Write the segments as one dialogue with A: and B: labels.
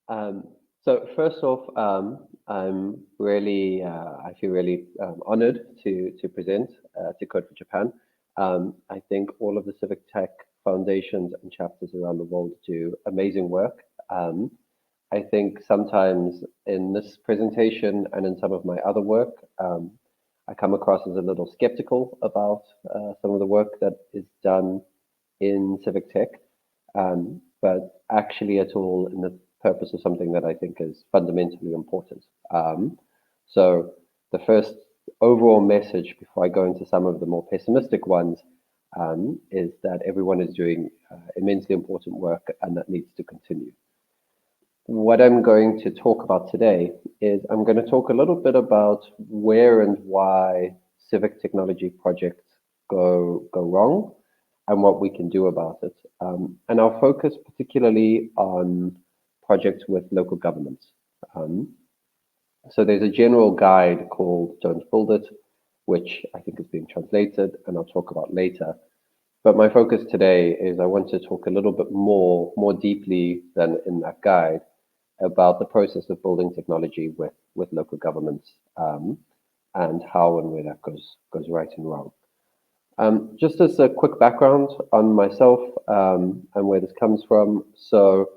A: Um, so first off, I feel really honored to present to Code for Japan. I think all of the civic tech foundations and chapters around the world do amazing work. I think sometimes in this presentation and in some of my other work, I come across as a little skeptical about some of the work that is done in civic tech, but actually at all in the purpose of something that I think is fundamentally important. So the first overall message before I go into some of the more pessimistic ones is that everyone is doing immensely important work and that needs to continue. What I'm going to talk about today is I'm going to talk a little bit about where and why civic technology projects go wrong and what we can do about it. And I'll focus particularly on projects with local governments. Um, so there's a general guide called Don't Build It, which I think is being translated and I'll talk about later. But my focus today is I want to talk a little bit more deeply than in that guide about the process of building technology with local governments, and how and where that goes right and wrong. Just as a quick background on myself, and where this comes from. So,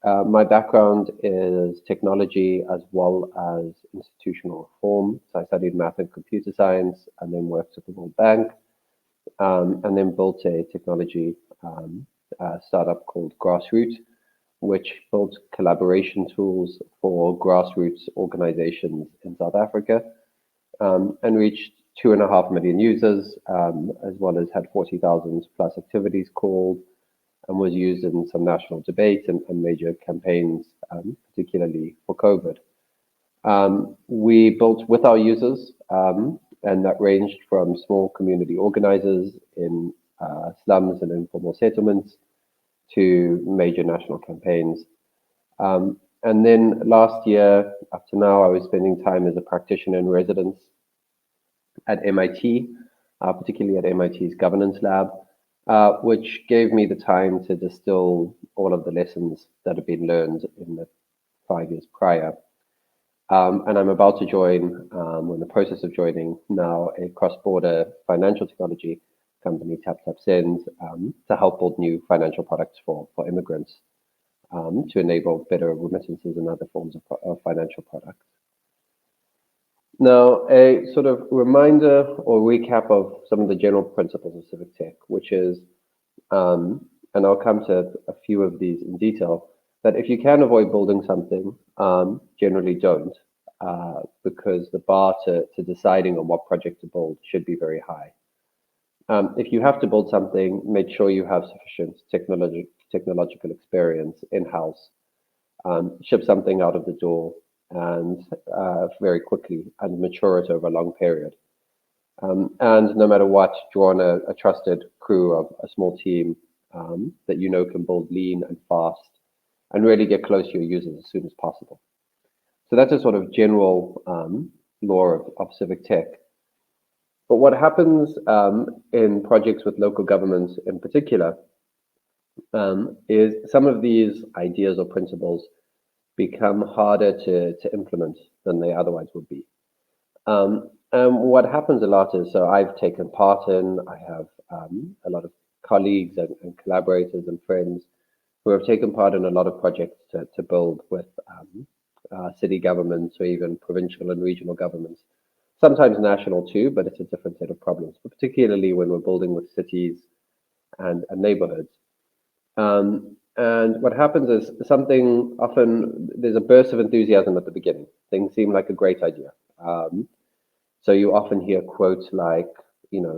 A: my background is technology as well as institutional reform. So I studied math and computer science and then worked at the World Bank, and then built a technology startup called Grassroot, which built collaboration tools for grassroots organizations in South Africa, and reached 2.5 million users, as well as had 40,000 plus activities called, and was used in some national debate and major campaigns, particularly for COVID. We built with our users, and that ranged from small community organizers in slums and informal settlements to major national campaigns. And then last year, up to now, I was spending time as a practitioner in residence at MIT, particularly at MIT's governance lab, which gave me the time to distill all of the lessons that have been learned in the 5 years prior. And I'm about to join, we're in the process of joining now a cross-border financial technology company, TapTapSend, to help build new financial products for immigrants, to enable better remittances and other forms of financial products. Now, a sort of reminder or recap of some of the general principles of civic tech, which is, and I'll come to a few of these in detail, that if you can avoid building something, generally don't, because the bar to deciding on what project to build should be very high. If you have to build something, make sure you have sufficient technological experience in-house. Ship something out of the door and very quickly and mature it over a long period. And no matter what, draw on a trusted crew of a small team, that you know can build lean and fast and really get close to your users as soon as possible. So that's a sort of general law of civic tech. But what happens in projects with local governments in particular, is some of these ideas or principles become harder to implement than they otherwise would be. And what happens a lot is, so I've taken part in, I have a lot of colleagues and collaborators and friends who have taken part in a lot of projects to build with city governments or even provincial and regional governments, sometimes national too, but it's a different set of problems, but particularly when we're building with cities and neighborhoods. And what happens is something often, there's a burst of enthusiasm at the beginning. Things seem like a great idea. So you often hear quotes like,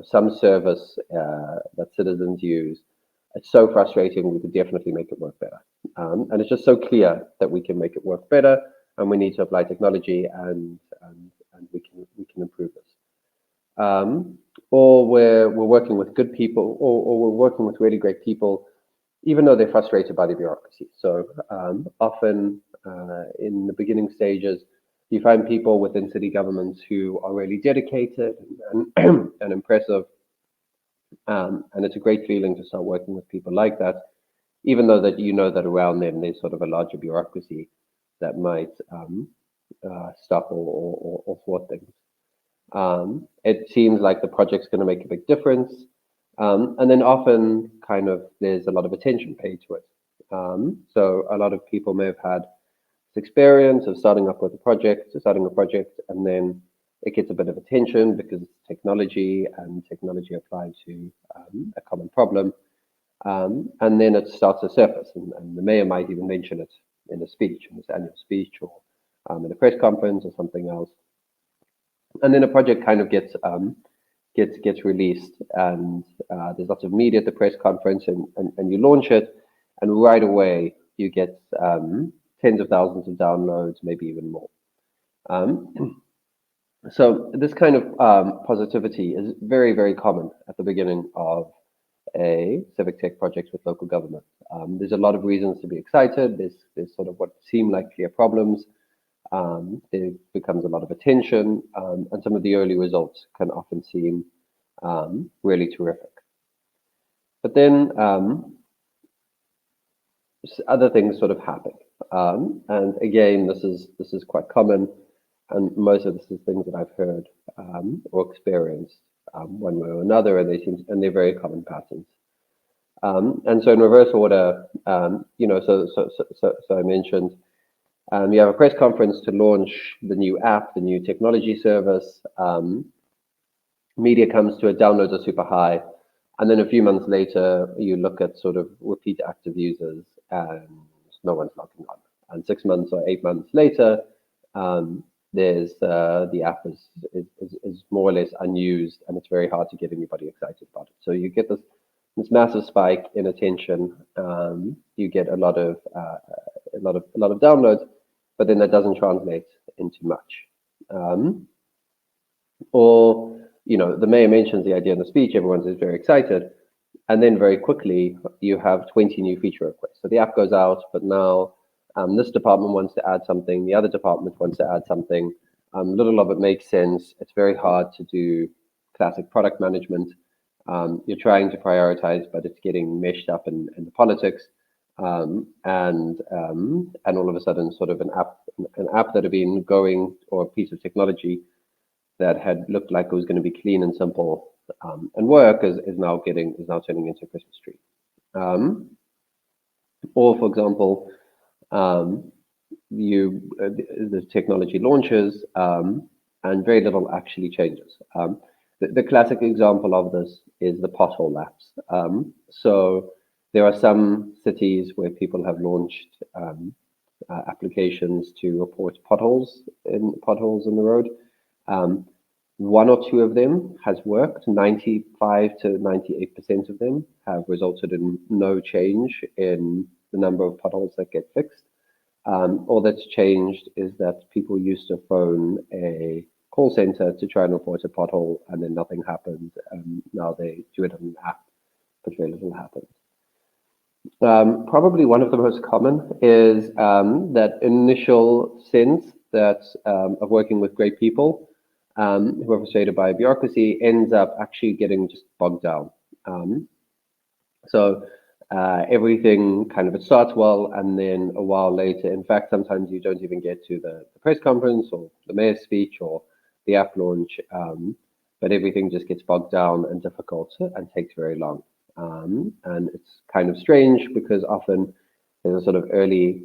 A: some service that citizens use, it's so frustrating, we could definitely make it work better. And it's just so clear that we can make it work better, and we need to apply technology, and we can improve this. Or we're working with good people, or we're working with really great people, even though they're frustrated by the bureaucracy. So often in the beginning stages, you find people within city governments who are really dedicated and impressive, and it's a great feeling to start working with people like that, even though that that around them there's sort of a larger bureaucracy. that might stop or thwart things. It seems like the project's going to make a big difference. And then often kind of there's a lot of attention paid to it. So a lot of people may have had this experience of starting a project, and then it gets a bit of attention because it's technology and technology applied to a common problem. And then it starts to surface, and the mayor might even mention it in a speech, in his annual speech, or in a press conference or something else. And then a project kind of gets released, and there's lots of media at the press conference, and you launch it, and right away you get tens of thousands of downloads, maybe even more. So this kind of positivity is very, very common at the beginning of a civic tech project with local government. There's a lot of reasons to be excited. There's sort of what seem like clear problems. There becomes a lot of attention, and some of the early results can often seem really terrific. But then other things sort of happen, and again, this is quite common, and most of this is things that I've heard or experienced one way or another, and they're very common patterns. And so in reverse order, so I mentioned. You have a press conference to launch the new app, the new technology service. Media comes to it, downloads are super high. And then a few months later, you look at sort of repeat active users and no one's logging on. And 6 months or 8 months later, there's the app is more or less unused, and it's very hard to get anybody excited about it. So you get this massive spike in attention. You get a lot of downloads, but then that doesn't translate into much. Or the mayor mentions the idea in the speech, everyone's very excited, and then very quickly you have 20 new feature requests. So the app goes out, but now this department wants to add something, the other department wants to add something. Little of it makes sense. It's very hard to do classic product management. You're trying to prioritize, but it's getting meshed up in the politics. And all of a sudden, sort of an app that had been going, or a piece of technology that had looked like it was going to be clean and simple and work is now turning into a Christmas tree. Or for example, the technology launches and very little actually changes. The classic example of this is the pothole maps. So there are some cities where people have launched applications to report potholes in the road. One or two of them has worked. 95 to 98% of them have resulted in no change in the number of potholes that get fixed. All that's changed is that people used to phone a call center to try and report a pothole, and then nothing happened. Now they do it on an app, but very little happens. Probably one of the most common is that initial sense that of working with great people who are frustrated by bureaucracy ends up actually getting just bogged down. So everything kind of, it starts well, and then a while later, in fact, sometimes you don't even get to the press conference or the mayor's speech or the app launch, but everything just gets bogged down and difficult and takes very long. And it's kind of strange because often there's a sort of early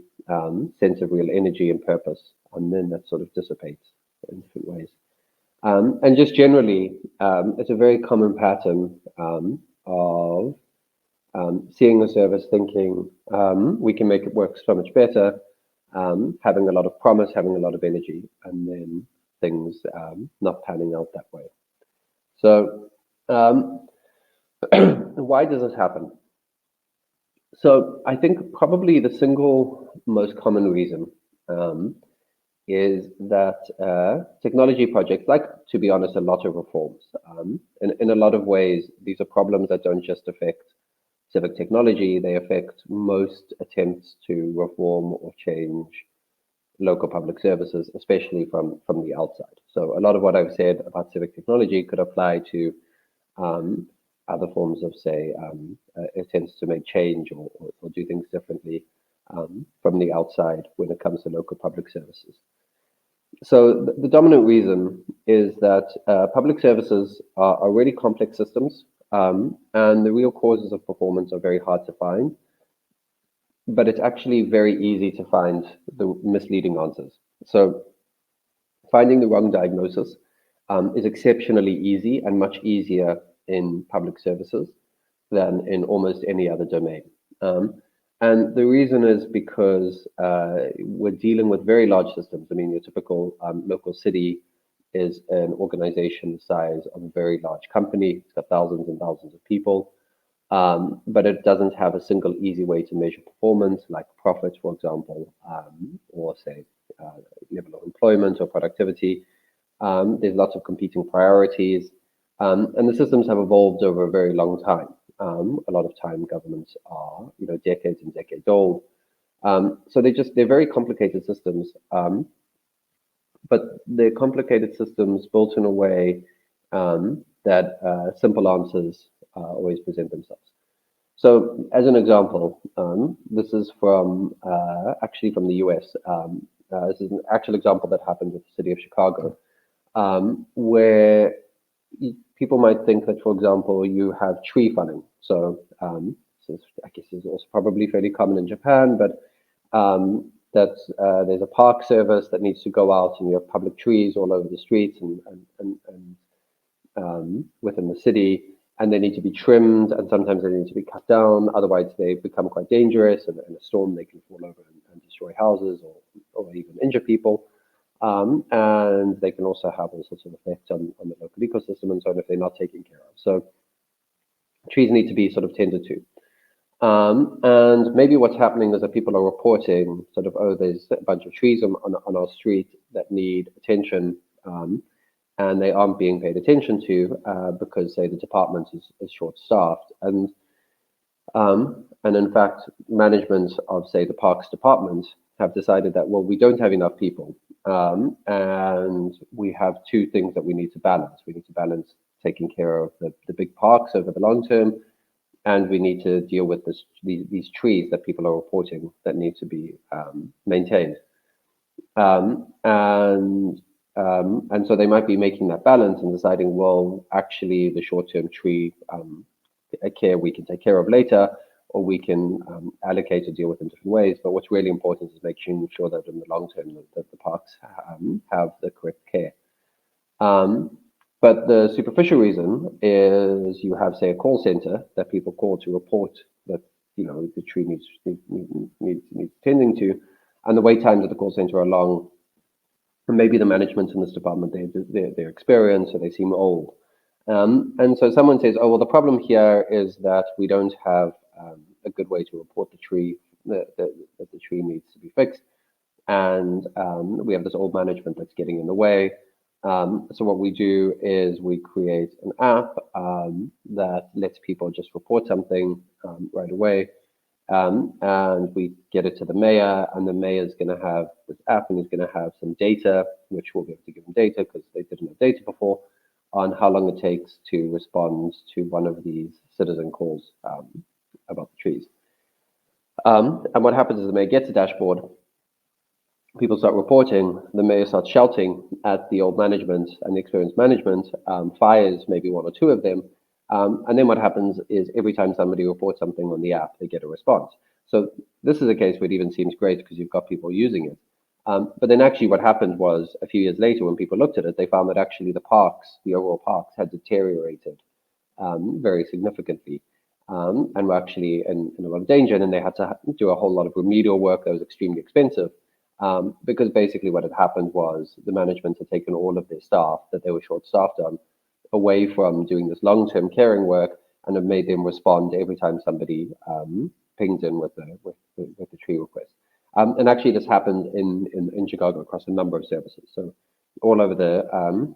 A: sense of real energy and purpose, and then that sort of dissipates in different ways. And just generally, it's a very common pattern of seeing the service, thinking we can make it work so much better, having a lot of promise, having a lot of energy, and then things not panning out that way. So why does this happen? So I think probably the single most common reason is that technology projects, like, to be honest, a lot of reforms, in a lot of ways, these are problems that don't just affect civic technology, they affect most attempts to reform or change local public services, especially from the outside. So a lot of what I've said about civic technology could apply to other forms of, say, attempts to make change or do things differently. from the outside when it comes to local public services. So the dominant reason is that public services are really complex systems, and the real causes of performance are very hard to find, but it's actually very easy to find the misleading answers. So finding the wrong diagnosis is exceptionally easy and much easier in public services than in almost any other domain. And the reason is because we're dealing with very large systems. I mean, your typical local city is an organization the size of a very large company. It's got thousands and thousands of people, but it doesn't have a single easy way to measure performance, like profit, for example, or say level of employment or productivity. There's lots of competing priorities, and the systems have evolved over a very long time. A lot of time governments are, decades and decades old. So they're very complicated systems, but they're complicated systems built in a way that simple answers always present themselves. So, as an example, this is from actually from the US. This is an actual example that happened with the city of Chicago, where people might think that, for example, you have tree funning. So, I guess this is also probably fairly common in Japan, but that there's a park service that needs to go out, and you have public trees all over the streets and within the city, and they need to be trimmed, and sometimes they need to be cut down. Otherwise, they become quite dangerous, and in a storm, they can fall over and destroy houses or even injure people. And they can also have all sorts of effects on the local ecosystem and so on if they're not taken care of. So trees need to be sort of tended to. And maybe what's happening is that people are reporting sort of, oh, there's a bunch of trees on our street that need attention, and they aren't being paid attention to because, say, the department is short-staffed. And in fact, management of, say, the parks department have decided that, well, we don't have enough people, and we have two things that we need to balance. We need to balance taking care of the big parks over the long term, and we need to deal with these trees that people are reporting that need to be maintained. And so they might be making that balance and deciding, well, actually, the short-term tree care we can take care of later, or we can allocate or deal with in different ways. But what's really important is making sure that in the long term that the parks have the correct care. But the superficial reason is you have, say, a call center that people call to report that the tree needs tending to, and the wait times at the call center are long. And maybe the management in this department they're experienced or they seem old. And so someone says, oh, well, the problem here is that we don't have a good way to report the tree, that the tree needs to be fixed. And we have this old management that's getting in the way. So what we do is we create an app that lets people just report something right away. And we get it to the mayor, and the mayor is going to have this app, and he's going to have some data, which we'll be able to give them data because they didn't have data before, on how long it takes to respond to one of these citizen calls about the trees. And what happens is the mayor gets a dashboard, people start reporting, the mayor starts shouting at the old management and the experienced management, fires maybe one or two of them, and then what happens is every time somebody reports something on the app, they get a response. So this is a case where it even seems great because you've got people using it. But then actually what happened was a few years later when people looked at it, they found that actually the overall parks had deteriorated very significantly, and were actually in a lot of danger. And then they had to do a whole lot of remedial work that was extremely expensive. Because basically what had happened was the management had taken all of their staff that they were short-staffed on away from doing this long-term caring work and have made them respond every time somebody pings in with the tree request. And actually this happened in Chicago across a number of services. So all over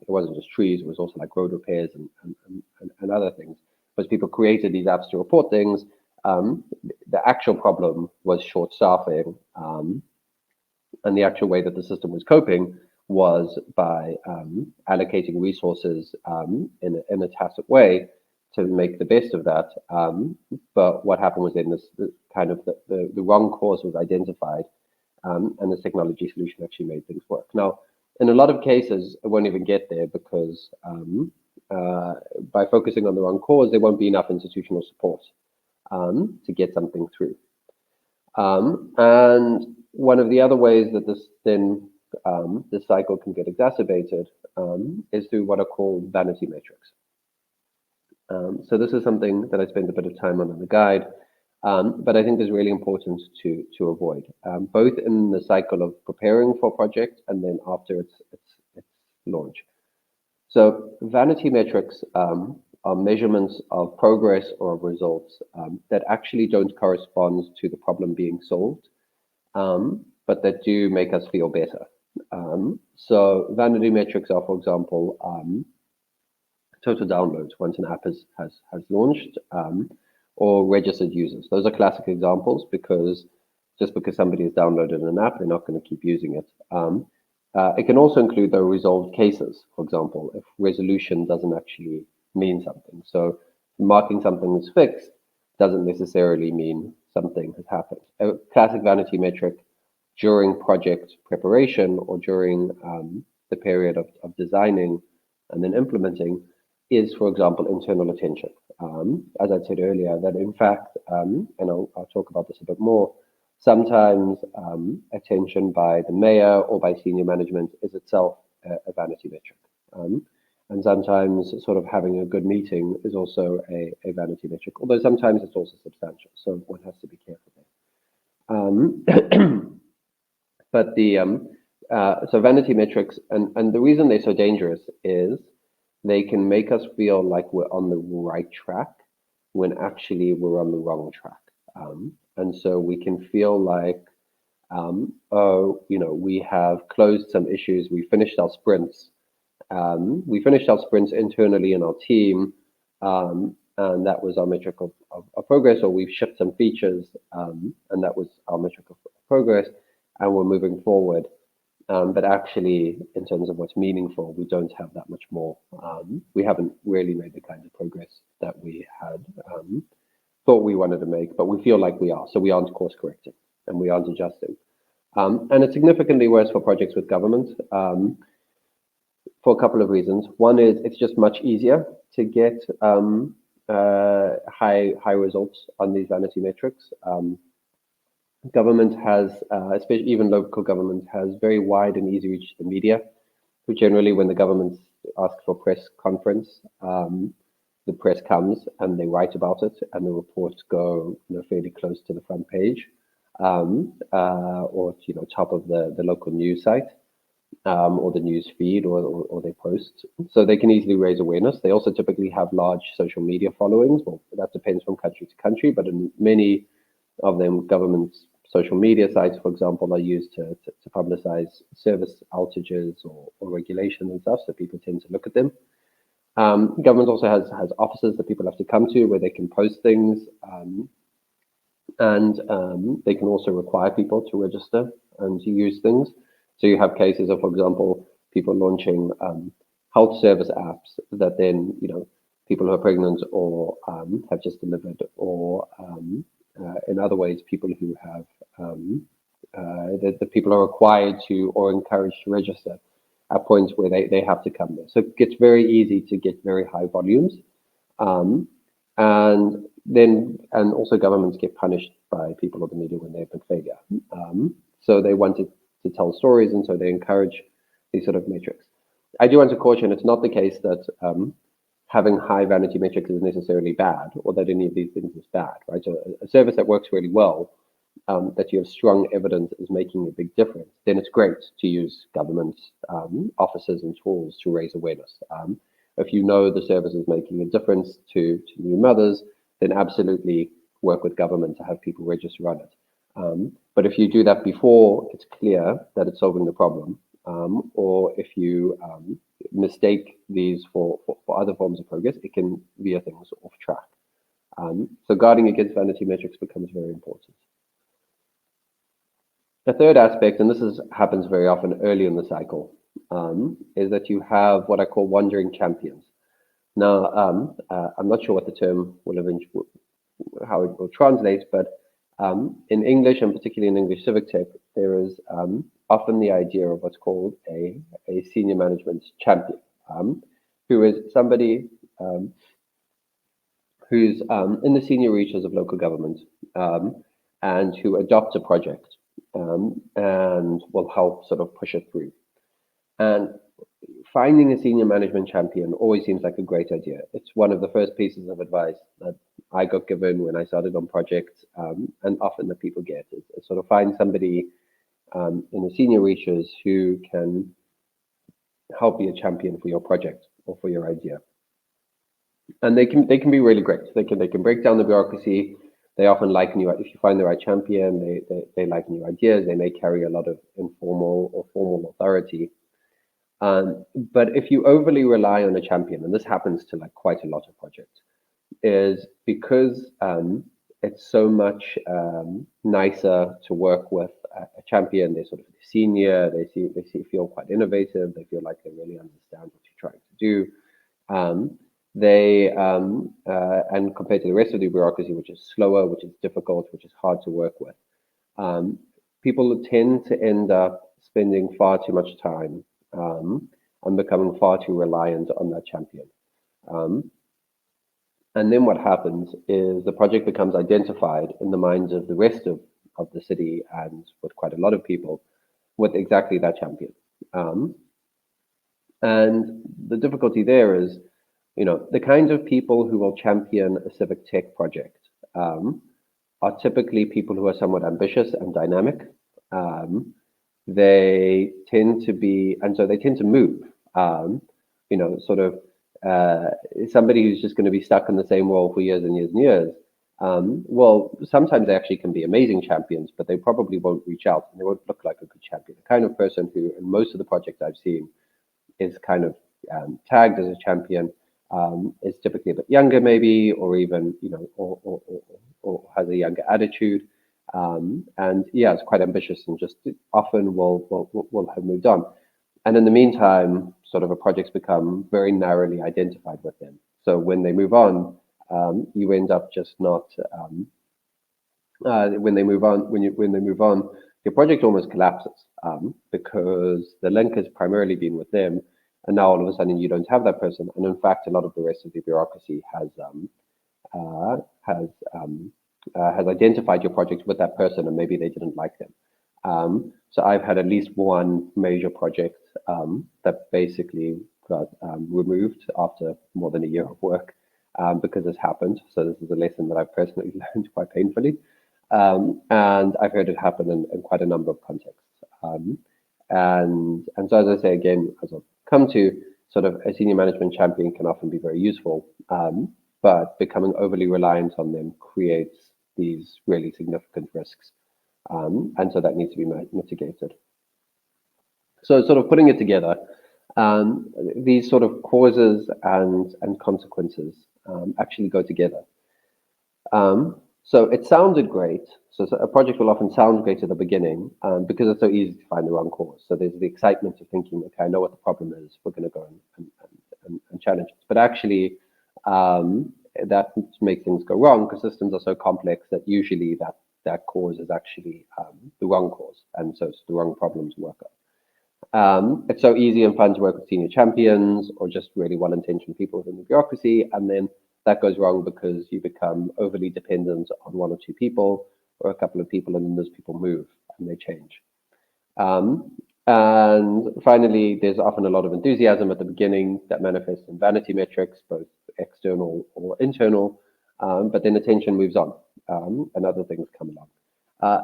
A: it wasn't just trees, it was also like road repairs and other things. But people created these apps to report things. The actual problem was short staffing. And the actual way that the system was coping was by allocating resources in a tacit way to make the best of that. But what happened was then this kind of the wrong cause was identified, and this technology solution actually made things work. Now, in a lot of cases, it won't even get there because by focusing on the wrong cause, there won't be enough institutional support to get something through. And one of the other ways that this cycle can get exacerbated is through what are called vanity metrics. So this is something that I spent a bit of time on in the guide, but I think is really important to avoid, both in the cycle of preparing for a project and then after its launch. So vanity metrics are measurements of progress or of results that actually don't correspond to the problem being solved, but that do make us feel better. So vanity metrics are, for example, total downloads once an app has launched, or registered users. Those are classic examples because just because somebody has downloaded an app, they're not going to keep using it. It can also include the resolved cases, for example, if resolution doesn't actually mean something. So marking something as fixed doesn't necessarily mean something has happened. A classic vanity metric during project preparation or during the period of designing and then implementing is, for example, internal attention. As I said earlier, that in fact, and I'll talk about this a bit more, sometimes attention by the mayor or by senior management is itself a vanity metric. And sometimes sort of having a good meeting is also a vanity metric, although sometimes it's also substantial. So one has to be careful there. But so vanity metrics, and the reason they're so dangerous is they can make us feel like we're on the right track when actually we're on the wrong track. And so we can feel like, oh, we have closed some issues, we finished our sprints. We finished our sprints internally in our team, and that was our metric of progress, or we've shipped some features, and that was our metric of progress, and we're moving forward. But actually, in terms of what's meaningful, we don't have that much more. We haven't really made the kind of progress that we had thought we wanted to make, but we feel like we are. So we aren't course correcting and we aren't adjusting. And it's significantly worse for projects with government for a couple of reasons. One is it's just much easier to get high results on these vanity metrics. Government has, especially even local government, has very wide and easy reach to the media. So generally, when the government asks for press conference, the press comes and they write about it, and the reports go fairly close to the front page, or top of the local news site, or the news feed, or they post. So they can easily raise awareness. They also typically have large social media followings. Well, that depends from country to country, but in many of them, government social media sites, for example, are used to publicize service outages or regulations and stuff, so people tend to look at them. Government also has offices that people have to come to where they can post things, and they can also require people to register and to use things. So you have cases of, for example, people launching health service apps that then, people who are pregnant or have just delivered, or in other ways, people who have the people are required to or encouraged to register at points where they have to come there. So it gets very easy to get very high volumes. And also governments get punished by people or the media when they have been failure. So they wanted to tell stories, and so they encourage these sort of metrics. I do want to caution, it's not the case that having high vanity metrics is necessarily bad, or that any of these things is bad, right? So a service that works really well, that you have strong evidence is making a big difference, then it's great to use government offices and tools to raise awareness. If you know the service is making a difference to new mothers, then absolutely work with government to have people register on it. But if you do that before it's clear that it's solving the problem, or if you mistake these for other forms of progress, it can veer things off track. So guarding against vanity metrics becomes very important. The third aspect, and this happens very often early in the cycle, is that you have what I call wandering champions. Now, I'm not sure what the term will eventually, how it will translate, but in English, and particularly in English civic tech, there is often the idea of what's called a senior management champion, who is somebody um, who's in the senior reaches of local government, and who adopts a project, and will help sort of push it through. And finding a senior management champion always seems like a great idea. It's one of the first pieces of advice that I got given when I started on projects, and often that people get is sort of find somebody in the senior reaches who can help be a champion for your project or for your idea. And they can be really great. They can break down the bureaucracy. They often like new. If you find the right champion, they like new ideas. They may carry a lot of informal or formal authority. But if you overly rely on a champion, and this happens to like quite a lot of projects, is because it's so much nicer to work with a champion. They're sort of senior. Feel quite innovative. They feel like they really understand what you're trying to do. Um, and compared to the rest of the bureaucracy, which is slower, which is difficult, which is hard to work with, um, people tend to end up spending far too much time and becoming far too reliant on that champion. Um, and then what happens is the project becomes identified in the minds of the rest of the city and with quite a lot of people with exactly that champion. Um, and the difficulty there is, the kinds of people who will champion a civic tech project um, are typically people who are somewhat ambitious and dynamic. Um, they tend to be, and so they tend to move. Um, Sort of uh, somebody who's just going to be stuck in the same role for years and years and years. Well, sometimes they actually can be amazing champions, but they probably won't reach out and they won't look like a good champion. The kind of person who, in most of the projects I've seen, is kind of tagged as a champion, is typically a bit younger, maybe, or even or has a younger attitude, and yeah, it's quite ambitious and just often will have moved on. And in the meantime, sort of a project's become very narrowly identified with them. So when they move on, you end up just not when they move on, when they move on, your project almost collapses because the link has primarily been with them, and now all of a sudden you don't have that person, and in fact, a lot of the rest of the bureaucracy uh, has has identified your project with that person, and maybe they didn't like them. So I've had at least one major project that basically got removed after more than a year of work because this happened. So this is a lesson that I've personally learned quite painfully. And I've heard it happen in quite a number of contexts. And so, as I say again, as I've come to, sort of a senior management champion can often be very useful, but becoming overly reliant on them creates these really significant risks, and so that needs to be mitigated. So, sort of putting it together, these sort of causes and consequences actually go together. So it sounded great. So a project will often sound great at the beginning because it's so easy to find the wrong cause. So there's the excitement of thinking, okay, I know what the problem is. We're going to go and challenge it. But actually, that makes things go wrong because systems are so complex that usually that cause is actually the wrong cause. And so it's the wrong problem to work on. It's so easy and fun to work with senior champions or just really well-intentioned people within the bureaucracy, and then that goes wrong because you become overly dependent on one or two people or a couple of people, and then those people move and they change. Um, and finally, there's often a lot of enthusiasm at the beginning that manifests in vanity metrics, both external or internal, but then attention moves on and other things come along.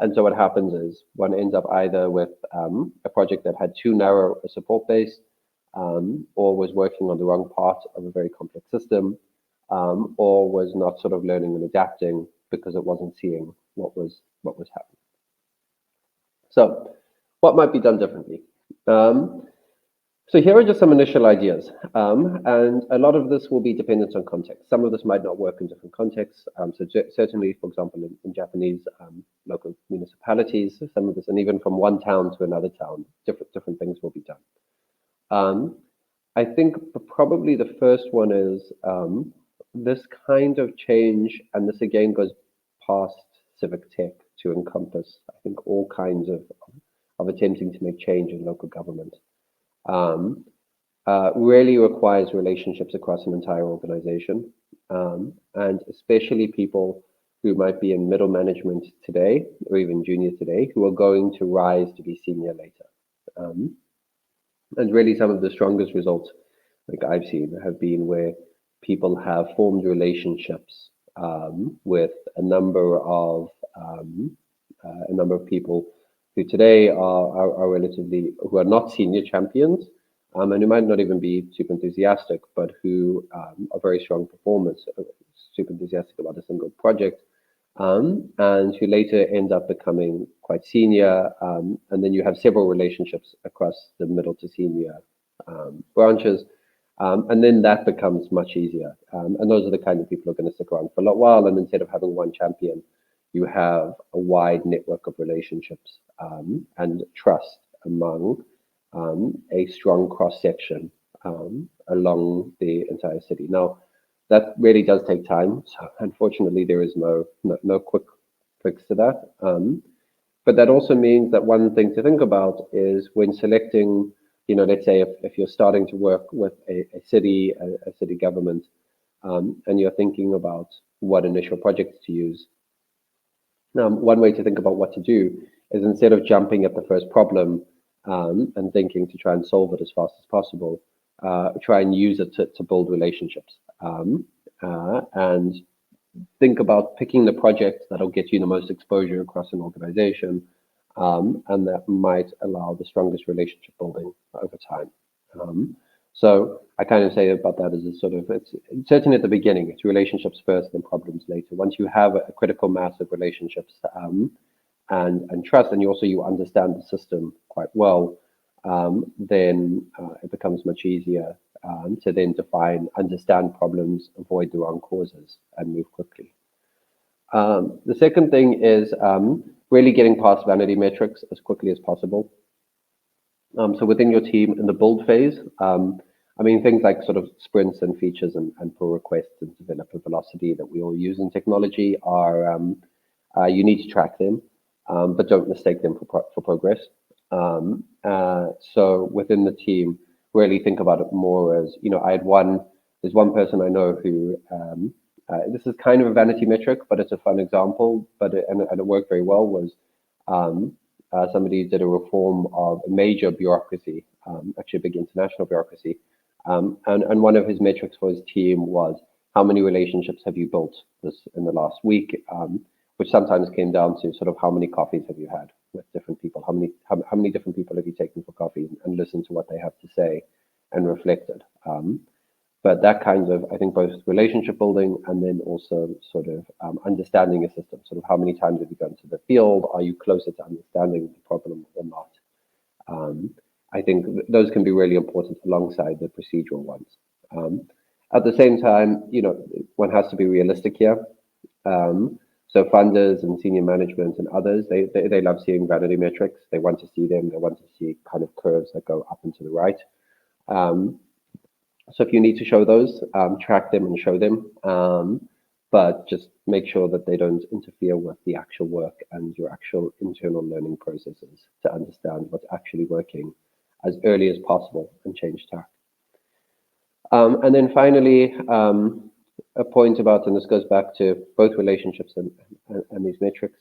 A: And so what happens is one ends up either with a project that had too narrow a support base, or was working on the wrong part of a very complex system, or was not sort of learning and adapting because it wasn't seeing what was happening. So, what might be done differently? Um, so here are just some initial ideas, and a lot of this will be dependent on context. Some of this might not work in different contexts. So certainly, for example, in Japanese local municipalities, some of this, and even from one town to another town, different things will be done. Um, I think probably the first one is this kind of change, and this again goes past civic tech to encompass, I think, all kinds of attempting to make change in local government. Um, really requires relationships across an entire organization, and especially people who might be in middle management today or even junior today who are going to rise to be senior later. Um, and really, some of the strongest results, like I've seen, have been where people have formed relationships with a number of people who today are relatively who are not senior champions, and who might not even be super enthusiastic, but who are very strong performers, super enthusiastic about a single project, and who later end up becoming quite senior. And then you have several relationships across the middle to senior branches. And then that becomes much easier. And those are the kind of people who are going to stick around for a lot while. And instead of having one champion, you have a wide network of relationships and trust among a strong cross section along the entire city. Now, that really does take time. So unfortunately, there is no quick fix to that. But that also means that one thing to think about is when selecting, let's say if you're starting to work with a city government, and you're thinking about what initial projects to use, one way to think about what to do is instead of jumping at the first problem and thinking to try and solve it as fast as possible, try and use it to build relationships. And think about picking the projects that'll get you the most exposure across an organization, and that might allow the strongest relationship building over time. So I kind of say about that as a sort of, it's certainly at the beginning, it's relationships first and problems later. Once you have a critical mass of relationships and trust, and you understand the system quite well, then it becomes much easier to then understand problems, avoid the wrong causes, and move quickly. The second thing is really getting past vanity metrics as quickly as possible. So within your team in the build phase, things like sort of sprints and features and pull requests and developer velocity that we all use in technology are, you need to track them, but don't mistake them for progress. So within the team, really think about it more as, there's one person I know who, this is kind of a vanity metric, but it's a fun example, and it worked very well, was somebody did a reform of a major bureaucracy, actually a big international bureaucracy. And one of his metrics for his team was how many relationships have you built in the last week, which sometimes came down to sort of how many coffees have you had with different people, how many different people have you taken for coffee and listened to what they have to say and reflected. But that kind of, I think, both relationship building and then also sort of understanding a system, sort of how many times have you gone to the field? Are you closer to understanding the problem or not? I think those can be really important alongside the procedural ones. At the same time, one has to be realistic here. So funders and senior management and others, they love seeing vanity metrics. They want to see them. They want to see kind of curves that go up and to the right. So if you need to show those, track them and show them, but just make sure that they don't interfere with the actual work and your actual internal learning processes to understand what's actually working as early as possible and change tack. And then finally, a point about, and this goes back to both relationships and these metrics,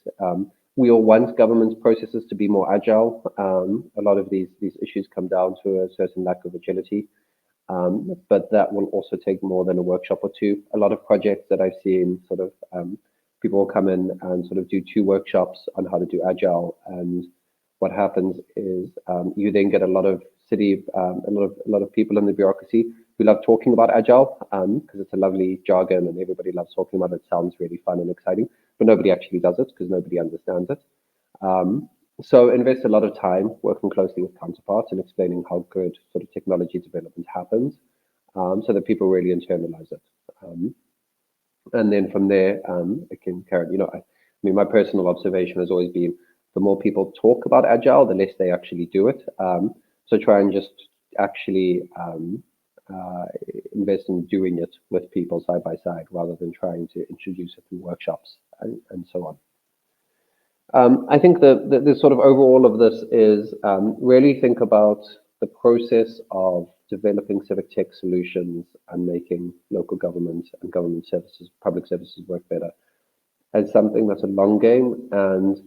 A: we all want government processes to be more agile. A lot of these issues come down to a certain lack of agility. But that will also take more than a workshop or two. A lot of projects that I've seen, sort of people will come in and sort of do 2 workshops on how to do agile, and what happens is you then get a lot of people in the bureaucracy who love talking about agile because it's a lovely jargon and everybody loves talking about it. It sounds really fun and exciting, but nobody actually does it because nobody understands it. So invest a lot of time working closely with counterparts and explaining how good sort of technology development happens, so that people really internalize it. And then from there, it can carry. My personal observation has always been the more people talk about agile, the less they actually do it. So try and just actually invest in doing it with people side by side rather than trying to introduce it through workshops and so on. I think the sort of overall of this is really think about the process of developing civic tech solutions and making local government and government services, public services work better as something that's a long game, and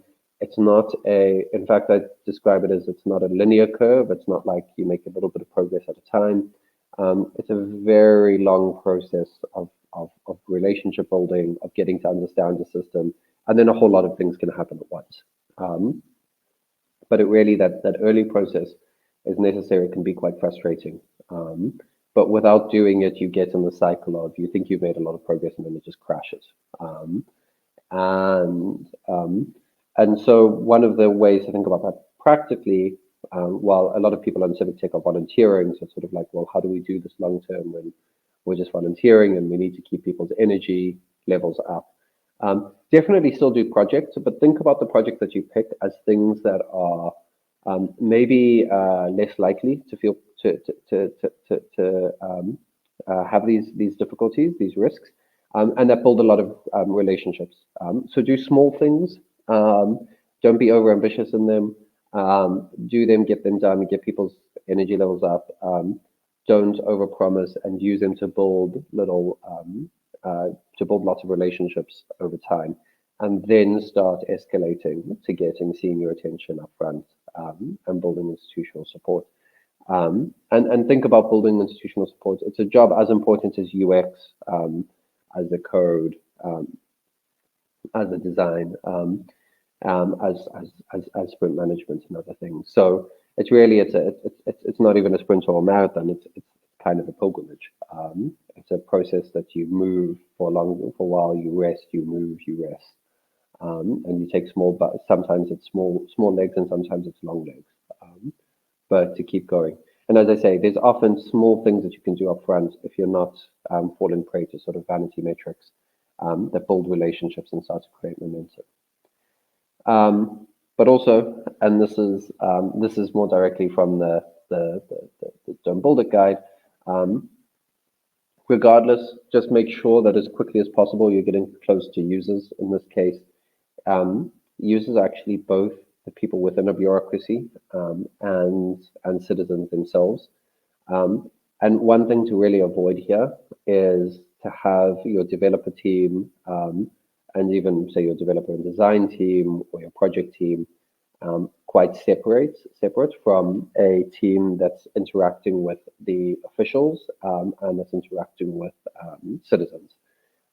A: it's not in fact, I describe it as it's not a linear curve. It's not like you make a little bit of progress at a time. It's a very long process of relationship building, of getting to understand the system, and then a whole lot of things can happen at once. Um, but it really, that early process is necessary. It can be quite frustrating. But without doing it, you get in the cycle of you think you've made a lot of progress and then it just crashes. Um, and and so one of the ways to think about that practically, while a lot of people on Civic Tech are volunteering, so it's sort of like, well, how do we do this long term when we're just volunteering and we need to keep people's energy levels up? Definitely still do projects, but think about the project that you pick as things that are maybe less likely to feel to have these difficulties, these risks, and that build a lot of relationships. So do small things. Don't be over ambitious in them. Do them, get them done, get people's energy levels up. Don't overpromise and use them to build to build lots of relationships over time, and then start escalating to getting senior attention up front, and building institutional support. And think about building institutional support. It's a job as important as UX, as the code, as the design, as sprint management and other things. So it's really it's not even a sprint or a marathon. It's kind of a pilgrimage. It's a process that you move for a while. You rest, you move, you rest, and you take small. But sometimes it's small legs, and sometimes it's long legs. But to keep going. And as I say, there's often small things that you can do up front if you're not falling prey to sort of vanity metrics that build relationships and start to create momentum. But also, and this is more directly from the Don't Build It guide. Regardless, just make sure that as quickly as possible you're getting close to users. In this case, users are actually both the people within a bureaucracy, and citizens themselves. And one thing to really avoid here is to have your developer team, and even say your developer and design team or your project team, quite separate from a team that's interacting with the officials, and that's interacting with citizens.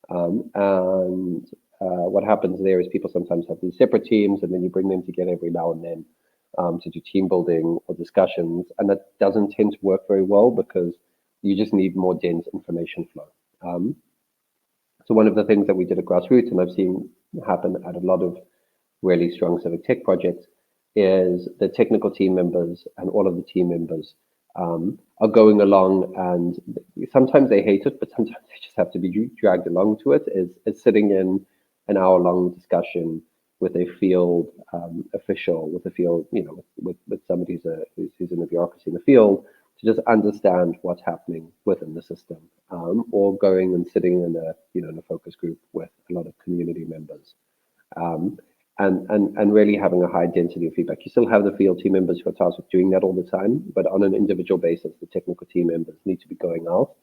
A: And what happens there is people sometimes have these separate teams, and then you bring them together every now and then to do team building or discussions, and that doesn't tend to work very well because you just need more dense information flow. So one of the things that we did at Grassroots, and I've seen happen at a lot of really strong civic tech projects, is the technical team members and all of the team members are going along, and sometimes they hate it, but sometimes they just have to be dragged along to it. Is sitting in an hour-long discussion with a field official, with a field, with somebody who's in the bureaucracy in the field, to just understand what's happening within the system, or going and sitting in a focus group with a lot of community members, and really having a high density of feedback. You still have the field team members who are tasked with doing that all the time, but on an individual basis, the technical team members need to be going out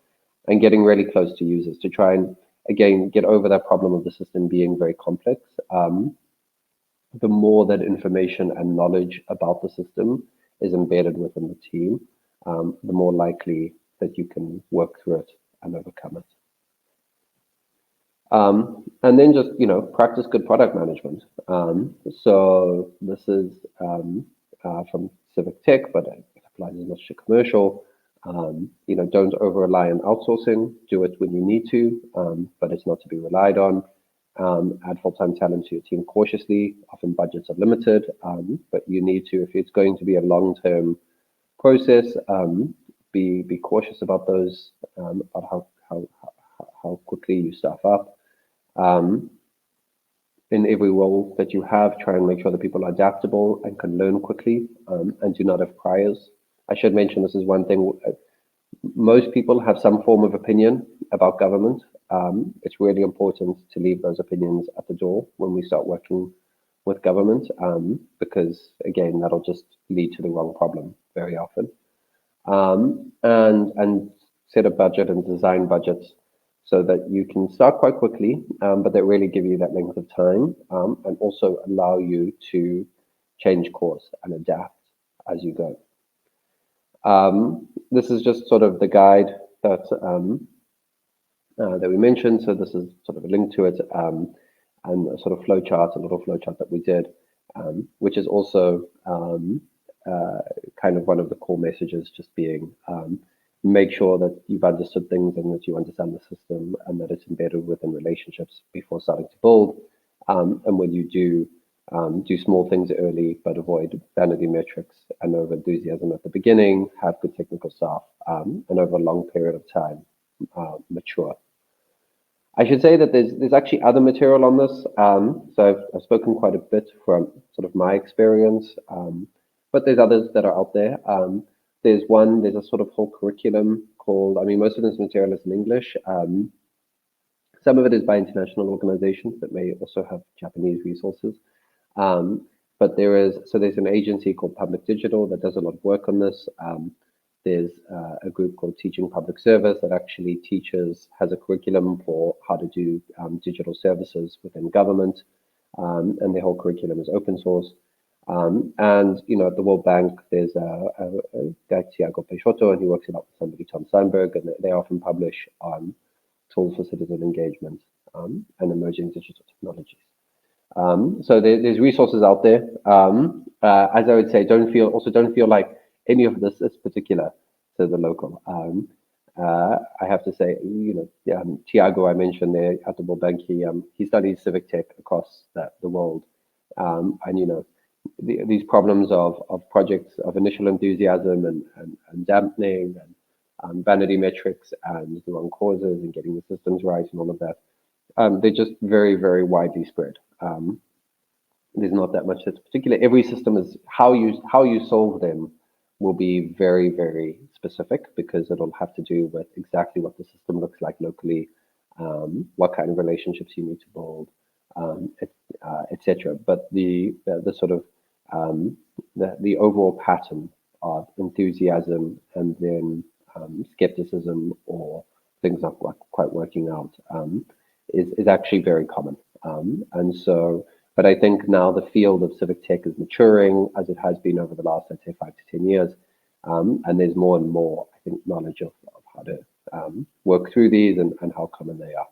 A: and getting really close to users to try and again get over that problem of the system being very complex. The more that information and knowledge about the system is embedded within the team, the more likely that you can work through it and overcome it. And then just, practice good product management. So this is from Civic Tech, but it applies as much to commercial. Don't over rely on outsourcing. Do it when you need to, but it's not to be relied on. Add full-time talent to your team cautiously. Often budgets are limited, but you need to, if it's going to be a long-term process, be cautious about those, about how quickly you staff up. In every role that you have, try and make sure that people are adaptable and can learn quickly, and do not have priors. I should mention this is one thing. Most people have some form of opinion about government. It's really important to leave those opinions at the door when we start working with government, because again, that'll just lead to the wrong problem very often. And set a budget and design budgets so that you can start quite quickly, but they really give you that length of time, and also allow you to change course and adapt as you go. This is just sort of the guide that we mentioned. So this is sort of a link to it, and a sort of flow chart, a little flow chart that we did, which is also kind of one of the core messages, just being make sure that you've understood things and that you understand the system and that it's embedded within relationships before starting to build. And when you do small things early, but avoid vanity metrics and over enthusiasm at the beginning, have good technical staff, and over a long period of time, mature. I should say that there's actually other material on this. So I've spoken quite a bit from sort of my experience, but there's others that are out there. There's a sort of whole curriculum called, I mean, most of this material is in English. Some of it is by international organizations that may also have Japanese resources. But there's an agency called Public Digital that does a lot of work on this. There's a group called Teaching Public Service that actually has a curriculum for how to do digital services within government, and the whole curriculum is open source. And at the World Bank, there's a guy, Tiago Peixoto, and he works a lot with somebody, Tom Steinberg, and they often publish on tools for citizen engagement, and emerging digital technologies. So there's resources out there. As I would say, don't feel like any of this is particular to the local. I have to say, Tiago, I mentioned there at the World Bank, he studies civic tech across the world, and these problems of projects of initial enthusiasm and dampening and vanity metrics and the wrong causes and getting the systems right and all of that. They're just very, very widely spread. There's not that much that's particular. Every system is how you solve them will be very, very specific, because it'll have to do with exactly what the system looks like locally, what kind of relationships you need to build, etc. But the sort of the overall pattern of enthusiasm and then skepticism or things not quite working out is actually very common. But I think now the field of civic tech is maturing, as it has been over the last, I'd say, 5 to 10 years. And there's more and more, I think, knowledge of how to work through these and how common they are.